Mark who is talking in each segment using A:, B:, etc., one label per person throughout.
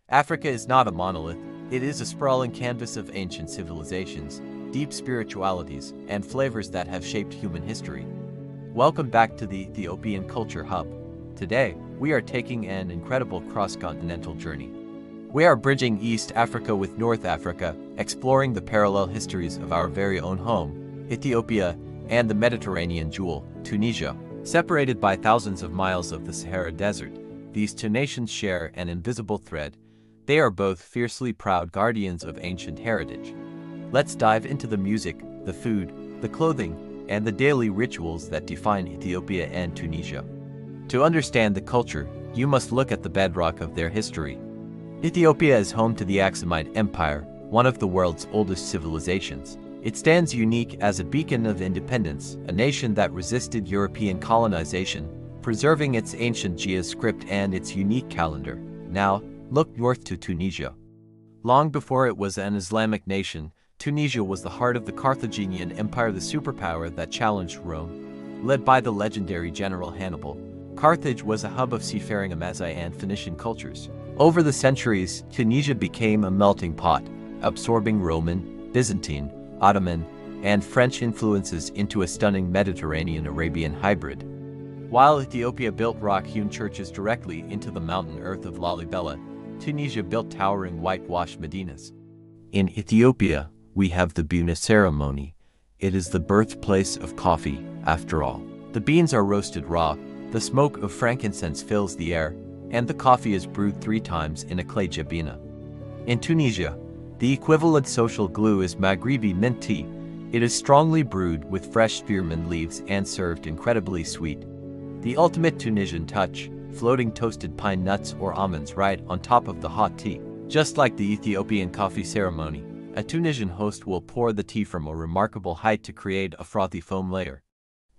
A: Africa is not a monolith, it is a sprawling canvas of ancient civilizations, deep spiritualities, and flavors that have shaped human history. Welcome back to the Ethiopian Culture Hub. Today, we are taking an incredible cross-continental journey. We are bridging East Africa with North Africa, exploring the parallel histories of our very own home, Ethiopia, and the Mediterranean jewel, Tunisia. Separated by thousands of miles of the Sahara Desert, these two nations share an invisible thread. They are both fiercely proud guardians of ancient heritage. Let's dive into the music, the food, the clothing, and the daily rituals that define Ethiopia and Tunisia. To understand the culture, you must look at the bedrock of their history. Ethiopia is home to the Aksumite Empire, one of the world's oldest civilizations. It stands unique as a beacon of independence, a nation that resisted European colonization, preserving its ancient script and its unique calendar. Now, look north to Tunisia. Long before it was an Islamic nation, Tunisia was the heart of the Carthaginian Empire, the superpower that challenged Rome. Led by the legendary General Hannibal, Carthage was a hub of seafaring Amazigh and Phoenician cultures. Over the centuries, Tunisia became a melting pot, absorbing Roman, Byzantine, Ottoman, and French influences into a stunning Mediterranean-Arabian hybrid. While Ethiopia built rock-hewn churches directly into the mountain earth of Lalibela, Tunisia built towering whitewashed medinas. In Ethiopia, we have the Buna ceremony. It is the birthplace of coffee, after all. The beans are roasted raw, the smoke of frankincense fills the air, and the coffee is brewed 3 times in a clay jabina. In Tunisia, the equivalent social glue is Maghribi mint tea. It is strongly brewed with fresh spearmint leaves and served incredibly sweet. The ultimate Tunisian touch, floating toasted pine nuts or almonds right on top of the hot tea. Just like the Ethiopian coffee ceremony, a Tunisian host will pour the tea from a remarkable height to create a frothy foam layer.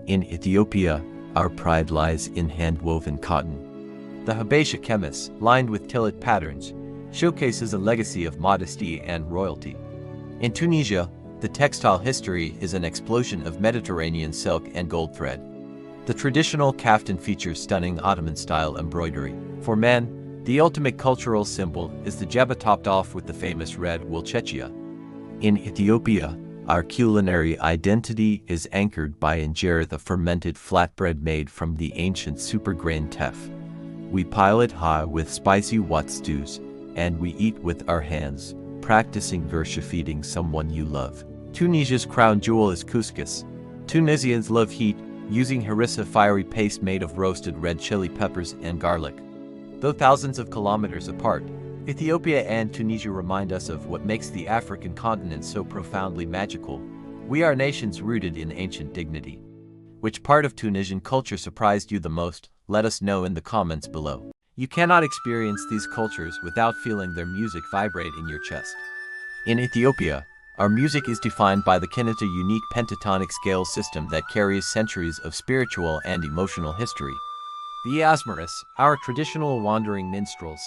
A: In Ethiopia, our pride lies in hand-woven cotton. The Habesha Kemis, lined with tillet patterns, showcases a legacy of modesty and royalty. In Tunisia, the textile history is an explosion of Mediterranean silk and gold thread. The traditional kaftan features stunning Ottoman-style embroidery. For men, the ultimate cultural symbol is the jebba topped off with the famous red wool chechia. In Ethiopia, our culinary identity is anchored by Injera, the fermented flatbread made from the ancient supergrain teff. We pile it high with spicy wat stews, and we eat with our hands, practicing versha feeding someone you love. Tunisia's crown jewel is couscous. Tunisians love heat, using harissa fiery paste made of roasted red chili peppers and garlic. Though thousands of kilometers apart, Ethiopia and Tunisia remind us of what makes the African continent so profoundly magical. We are nations rooted in ancient dignity. Which part of Tunisian culture surprised you the most? Let us know in the comments below. You cannot experience these cultures without feeling their music vibrate in your chest. In Ethiopia, our music is defined by the Kineta unique pentatonic scale system that carries centuries of spiritual and emotional history. The Asmaris, our traditional wandering minstrels,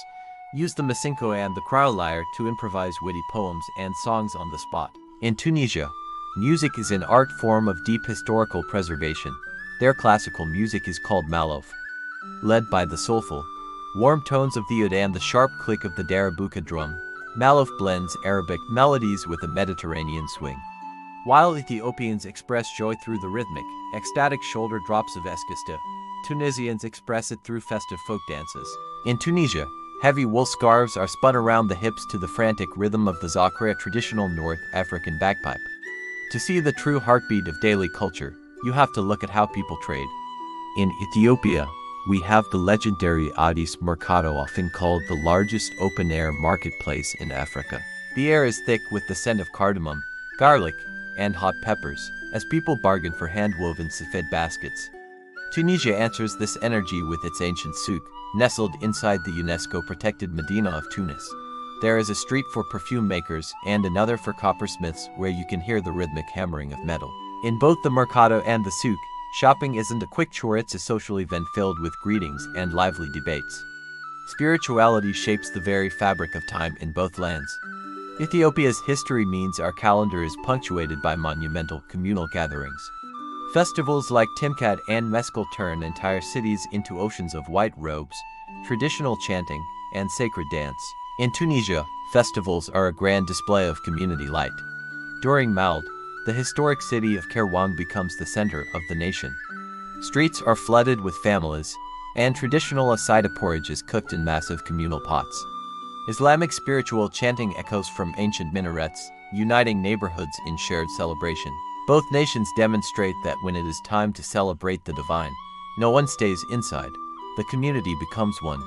A: use the masinko and the crowd lyre to improvise witty poems and songs on the spot. In Tunisia, music is an art form of deep historical preservation. Their classical music is called malof. Led by the soulful, warm tones of the oud and the sharp click of the darabuka drum, malof blends Arabic melodies with a Mediterranean swing. While Ethiopians express joy through the rhythmic, ecstatic shoulder drops of eskista, Tunisians express it through festive folk dances. In Tunisia, heavy wool scarves are spun around the hips to the frantic rhythm of the zakra, a traditional North African bagpipe. To see the true heartbeat of daily culture, you have to look at how people trade. In Ethiopia, we have the legendary Addis Mercato, often called the largest open-air marketplace in Africa. The air is thick with the scent of cardamom, garlic, and hot peppers, as people bargain for hand-woven safed baskets. Tunisia answers this energy with its ancient souk, nestled inside the UNESCO-protected Medina of Tunis. There is a street for perfume makers and another for coppersmiths where you can hear the rhythmic hammering of metal. In both the Mercato and the souk, shopping isn't a quick chore, it's a social event filled with greetings and lively debates. Spirituality shapes the very fabric of time in both lands. Ethiopia's history means our calendar is punctuated by monumental communal gatherings. Festivals like Timkat and Meskel turn entire cities into oceans of white robes, traditional chanting, and sacred dance. In Tunisia, festivals are a grand display of community light. During Mald, the historic city of Kairwang becomes the center of the nation. Streets are flooded with families, and traditional asida porridge is cooked in massive communal pots. Islamic spiritual chanting echoes from ancient minarets, uniting neighborhoods in shared celebration. Both nations demonstrate that when it is time to celebrate the divine, no one stays inside. The community becomes one.